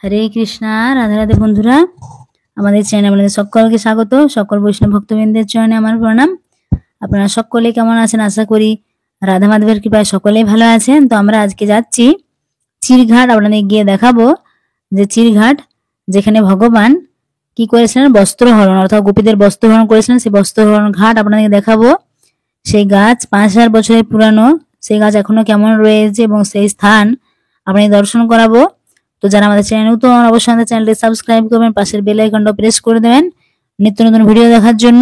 হরে কৃষ্ণা, রাধে রাধে বন্ধুরা। আমাদের চ্যানেলে আপনাদের সকলকে স্বাগত। সকল বৈষ্ণব ভক্তবৃন্দের চরণে আমার প্রণাম। আপনারা সকলে কেমন আছেন? আশা করি রাধা মাধবের কৃপায় সকলেই ভালো আছেন। তো আমরা আজকে যাচ্ছি চিরঘাট। আপনাদের গিয়ে দেখাবো যে চিরঘাট, যেখানে ভগবান কি করেছিলেন, বস্ত্রহরণ অর্থাৎ গোপীদের বস্ত্রহরণ করেছিলেন। সেই বস্ত্রহরণ ঘাট আপনাদের দেখাবো। সেই গাছ 5000 বছরের পুরানো, সেই গাছ এখনো কেমন রয়েছে এবং সেই স্থান আপনাদের দর্শন করাবো। তো যারা আমাদের চ্যানেল নতুন, অবশ্যই আমাদের চ্যানেলটি সাবস্ক্রাইব করবেন, পাশের বেল আইকনটা প্রেস করে দেবেন নিত্য নতুন ভিডিও দেখার জন্য।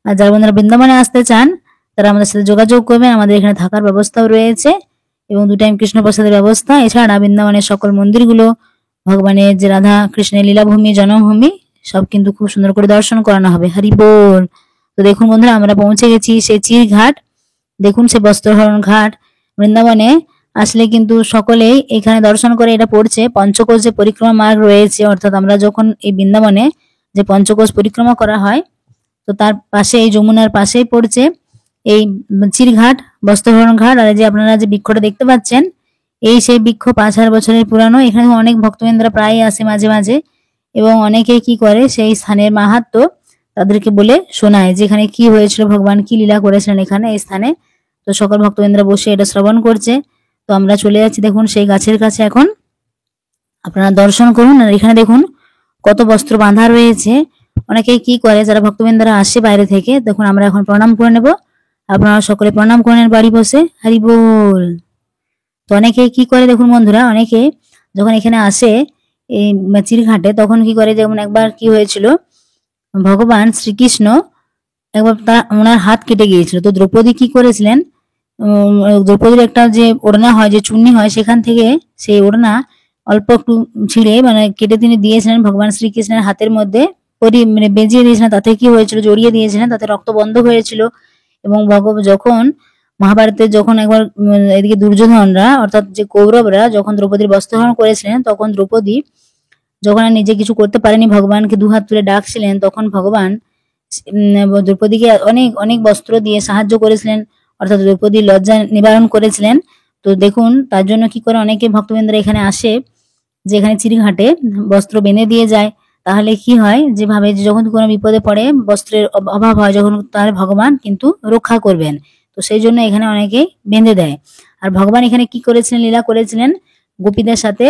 আর যারা বন্ধুরা বৃন্দাবনে আসতে চান তারা আমাদের সাথে যোগাযোগ করবেন। আমাদের এখানে থাকার ব্যবস্থাও রয়েছে এবং 2 টাইম কৃষ্ণ প্রসাদের ব্যবস্থা। এছাড়া বৃন্দাবনের সকল মন্দিরগুলো, ভগবানের যে রাধা কৃষ্ণের লীলাভূমি, জন্মভূমি, সব কিন্তু খুব সুন্দর করে দর্শন করানো হবে। হরি বল। তো দেখুন বন্ধুরা, আমরা পৌঁছে গেছি সেই চিরঘাট। দেখুন সেই বস্ত্রহরণ ঘাট। বৃন্দাবনে আসলে কিন্তু সকলেই এখানে দর্শন করে। এটা পড়ছে পঞ্চকোষ যে পরিক্রমা মার্গ রয়েছে, অর্থাৎ আমরা যখন এই বৃন্দাবনে যে পঞ্চকোষ পরিক্রমা করা হয়, তো তার পাশে এই যমুনার পাশেই পড়ছে এই চিরঘাট, বস্ত্রহরণ ঘাট। আর যে আপনারা যে বৃক্ষটা দেখতে পাচ্ছেন, এই সেই বৃক্ষ 5000 বছরের পুরানো। এখানে অনেক ভক্তবৃন্দরা প্রায় আসে মাঝে মাঝে এবং অনেকে কি করে সেই স্থানের মাহাত্ম্য তাদেরকে বলে শোনায়, যেখানে কি হয়েছিল, ভগবান কি লীলা করেছিলেন এখানে এই স্থানে। তো সকল ভক্তবৃন্দরা বসে এটা শ্রবণ করছে। তো আমরা চলে যাচ্ছি দেখুন সেই গাছের কাছে। এখন আপনারা দর্শন করুন। আর এখানে দেখুন কত বস্ত্র বাঁধা রয়েছে। অনেকে কি করে, যারা ভক্তবৃন্দরা আসে বাইরে থেকে, দেখুন আমরা এখন প্রণাম করে নেব। আপনারা সকলে প্রণাম করেন বাড়ি বসে। হরি বল। তো অনেকে কি করে দেখুন বন্ধুরা, অনেকে যখন এখানে আসে এই চিরঘাটে, তখন কি করে, যেমন একবার কি হয়েছিল, ভগবান শ্রীকৃষ্ণ একবার ওনার হাত কেটে গিয়েছিল। তো দ্রৌপদী কি করেছিলেন, দ্রৌপদীর একটা যে ওড়না হয়, যে চুন্নি হয়, সেখান থেকে সেই ওড়না অল্প একটু ছিঁড়ে মানে কেটে তিনি দিয়েছিলেন ভগবান শ্রীকৃষ্ণের হাতের মধ্যে, মানে বেজিয়ে দিয়েছিলেন। তাতে কি হয়েছিল, জড়িয়ে দিয়েছিলেন, তাতে রক্ত বন্ধ হয়েছিল। এবং যখন মহাভারতের যখন একবার এদিকে দুর্যোধনরা অর্থাৎ যে কৌরবরা যখন দ্রৌপদীর বস্ত্রহরণ করেছিলেন, তখন দ্রৌপদী যখন আর নিজে কিছু করতে পারেনি, ভগবানকে দুহাত তুলে ডাকছিলেন, তখন ভগবান দ্রৌপদীকে অনেক অনেক বস্ত্র দিয়ে সাহায্য করেছিলেন, অর্থাৎ দ্রৌপদীর লজ্জা নিবারণ করেছিলেন। তো দেখুন তার জন্য কি করে অনেকে ভক্তবৃন্দরা এখানে আসে, যে এখানে চিরঘাটে বস্ত্র বেঁধে দিয়ে যায়। তাহলে কি হয়, যেভাবে যখন কোনো বিপদে পড়ে, বস্ত্রের অভাব হয় যখন, তাহলে ভগবান কিন্তু রক্ষা করবেন। তো সেই জন্য এখানে অনেকেই বেঁধে দেয়। আর ভগবান এখানে কি করেছিলেন, লীলা করেছিলেন গোপীদের সাথে,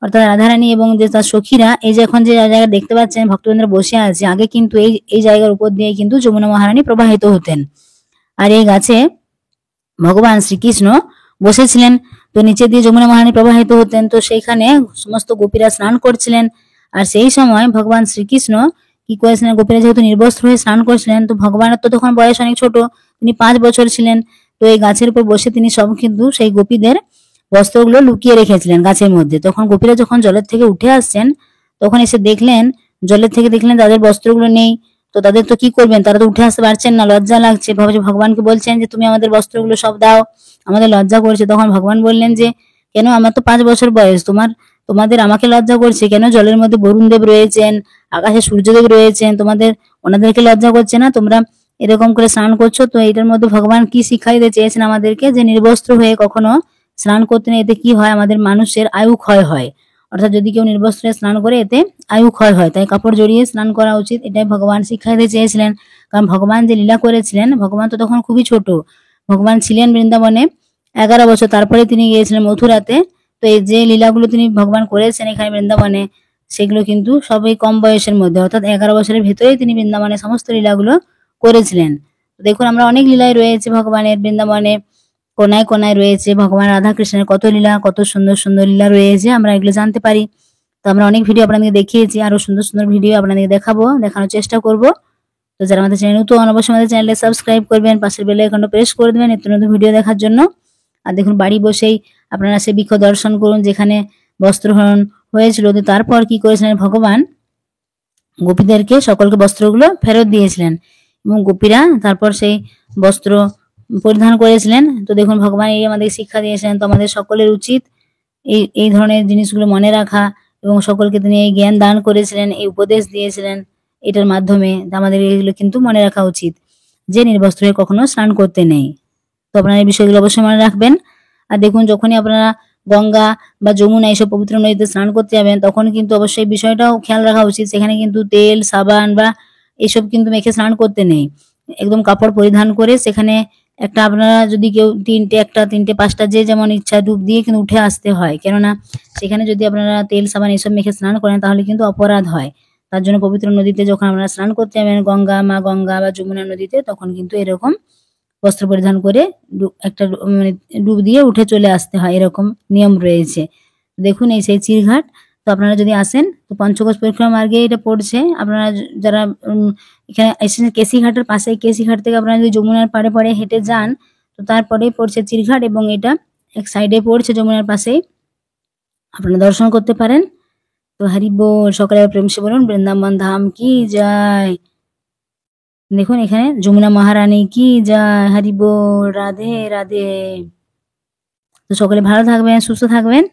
অর্থাৎ রাধারানী এবং যে তার সখীরা। এই যে এখন যে জায়গা দেখতে পাচ্ছেন ভক্তবৃন্দরা বসে আছে, আগে কিন্তু এই জায়গার উপর দিয়ে কিন্তু যমুনা মহারানী প্রবাহিত হতেন। আর এই গাছে ভগবান শ্রীকৃষ্ণ বসেছিলেন। তো নিচে দিয়ে যমুনা মহারানী প্রবাহিত হতেন। তো সেইখানে সমস্ত গোপীরা স্নান করছিলেন। আর সেই সময় ভগবান শ্রীকৃষ্ণ কি করেছিলেন, গোপীরা যেহেতু নির্বস্ত্র হয়ে স্নান করছিলেন, তো ভগবানের তো তখন বয়স অনেক ছোট, তিনি 5 বছর ছিলেন। তো এই গাছের উপর বসে তিনি সব কিন্তু সেই গোপীদের বস্ত্রগুলো লুকিয়ে রেখেছিলেন গাছের মধ্যে। তখন গোপীরা যখন জলের থেকে উঠে আসছেন, তখন এসে দেখলেন, জলের থেকে দেখলেন তাদের বস্ত্রগুলো নেই। তো তাদের তো কি করবেন, তারা তো উঠে আসতে পারছেন না, লজ্জা লাগছে। ভগবানকে বলছেন যে তুমি আমাদের বস্ত্রগুলো সব দাও, আমাদের লজ্জা করছে। তখন ভগবান বললেন যে কেন, আমার তো 5 বছর বয়স, তোমাদের আমাকে লজ্জা করছে কেন? জলের মধ্যে বরুণ দেব রয়েছেন, আকাশে সূর্যদেব রয়েছেন, ওনাদেরকে লজ্জা করছে না? তোমরা এরকম করে স্নান করছো। তো এটার মধ্যে ভগবান কি শিখাই দিতে চেয়েছেন আমাদেরকে, যে নির্বস্ত্র হয়ে কখনো স্নান করতে নেই। এতে কি হয়, আমাদের মানুষের আয়ু ক্ষয় হয়। অর্থাৎ যদি কেউ নির্বস্ত্রে স্নান করে, এতে আয়ু ক্ষয় হয়। তাই কাপড় জড়িয়ে স্নান করা উচিত, এটাই ভগবান শিক্ষা দিতে চেয়েছিলেন। কারণ ভগবান যে লীলা করেছিলেন, ভগবান তো তখন খুবই ছোট। ভগবান ছিলেন বৃন্দাবনে 11 বছর, তারপরে তিনি গিয়েছিলেন মথুরাতে। তো এই যে লীলাগুলো তিনি ভগবান করেছেন এখানে বৃন্দাবনে, সেগুলো কিন্তু সবই কম বয়সের মধ্যে, অর্থাৎ 11 বছরের ভেতরেই তিনি বৃন্দাবনে সমস্ত লীলাগুলো করেছিলেন। দেখুন আমরা অনেক লীলায় রয়েছে ভগবানের বৃন্দাবনে, কোনায় কোনায় রয়েছে ভগবান রাধা কৃষ্ণের কত লীলা, কত সুন্দর সুন্দর লীলা রয়েছে, আমরা এগুলো জানতে পারি। তো আমরা অনেক ভিডিও আপনাদেরকে দেখিয়েছি, আরো সুন্দর সুন্দর ভিডিও আপনাদেরকে দেখাবো, দেখানোর চেষ্টা করব। তো যারা আমাদের চ্যানেল নতুন, অবশ্যই আমাদের চ্যানেলটা সাবস্ক্রাইব করবেন, পাশের বেল আইকনটা প্রেস করে দেবেন নিত্য নতুন ভিডিও দেখার জন্য। আর দেখুন বাড়ি বসেই আপনারা সেই বৃক্ষ দর্শন করুন, যেখানে বস্ত্রহরণ হয়েছিল। তো তারপর কি করেছিলেন ভগবান, গোপীদেরকে সকলকে বস্ত্রগুলো ফেরত দিয়েছিলেন এবং গোপীরা তারপর সেই বস্ত্র পরিধান করেছিলেন। তো দেখুন ভগবান এই আমাদের শিক্ষা দিয়েছিলেন। তো আমাদের সকলের উচিত এই এই ধরনের জিনিসগুলো মনে রাখা এবং সকলকে তিনি এই জ্ঞান দান করেছিলেন, এই উপদেশ দিয়েছিলেন এটার মাধ্যমে। আমাদের এগুলো কিন্তু মনে রাখা উচিত, যে নির্বস্ত্র হয়ে কখনো স্নান করতে নেই। তো আপনারা এই বিষয়গুলো অবশ্যই মনে রাখবেন। আর দেখুন যখনই আপনারা গঙ্গা বা যমুনা এইসব পবিত্র নদীতে স্নান করতে যাবেন তখন কিন্তু অবশ্যই বিষয়টাও খেয়াল রাখা উচিত, সেখানে কিন্তু তেল সাবান বা এসব কিন্তু মেখে স্নান করতে নেই। একদম কাপড় পরিধান করে সেখানে একটা আপনারা যদি কেউ তিনটে পাঁচটা যে যেমন ইচ্ছা ডুব দিয়ে কিন্তু উঠে আসতে হয়, কেননা সেখানে যদি আপনারা তেল সাবান এসব মেখে স্নান করেন তাহলে কিন্তু অপরাধ হয়। তার জন্য পবিত্র নদীতে যখন আপনারা স্নান করতে যাবেন মা গঙ্গা বা যমুনা নদীতে তখন কিন্তু এরকম বস্ত্র পরিধান করে মানে ডুব দিয়ে উঠে চলে আসতে হয়, এরকম নিয়ম রয়েছে। দেখুন এই সেই চিরঘাট। তো আপনারা যদি আসেন তো পঞ্চকোষ পরিক্রমা মার্গে এটা পড়ছে। আপনারা যারা এখানে এসেছেন কেসিঘাটের পাশে, কেসিঘাট থেকে আপনারা যদি যমুনার পাড়ে পাড়ে হেঁটে যান তো তারপরেই পড়ছে চিরঘাট এবং এটা এক সাইডে পড়ছে যমুনার পাশেই, আপনারা দর্শন করতে পারেন। তো হরি বল, সকালে প্রেম সে বলুন বৃন্দাবন ধাম কি যায়। দেখুন এখানে যমুনা মহারানী কি যায়, হরি বল, রাধে রাধে। তো সকলে ভালো থাকবেন, সুস্থ থাকবেন।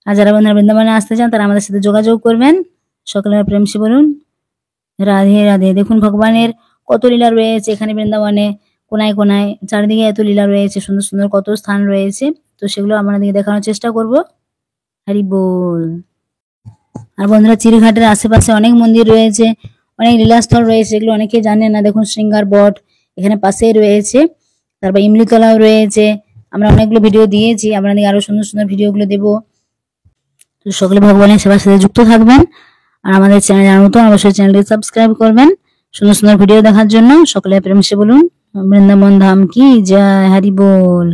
আর যারা বন্ধুরা বৃন্দাবনে আসতে চান তারা আমাদের সাথে যোগাযোগ করবেন। সকলে প্রেম সে বলুন রাধে রাধে। দেখুন ভগবানের কত লীলা রয়েছে এখানে বৃন্দাবনে, কোনায় কোনায় চারিদিকে এত লীলা রয়েছে, সুন্দর সুন্দর কত স্থান রয়েছে। তো সেগুলো আপনাদেরকে দেখানোর চেষ্টা করব। হরি বল। আর বন্ধুরা চিরঘাটের আশেপাশে অনেক মন্দির রয়েছে, অনেক লীলাস্থল রয়েছে, এগুলো অনেকে জানে না। দেখুন শৃঙ্গার বট এখানে পাশেই রয়েছে, তারপর ইমলিতলাও রয়েছে। আমরা অনেকগুলো ভিডিও দিয়েছি, আপনাদের আরো সুন্দর সুন্দর ভিডিওগুলো দেবো। তো সকলে ভগবানের সেবার সাথে যুক্ত থাকবেন। আর আমাদের চ্যানেল নতুন অবশ্যই চ্যানেলটি সাবস্ক্রাইব করবেন সুন্দর সুন্দর ভিডিও দেখার জন্য। সকলে প্রেম সে বলুন বৃন্দাবন ধাম কি জয়, হরি বল।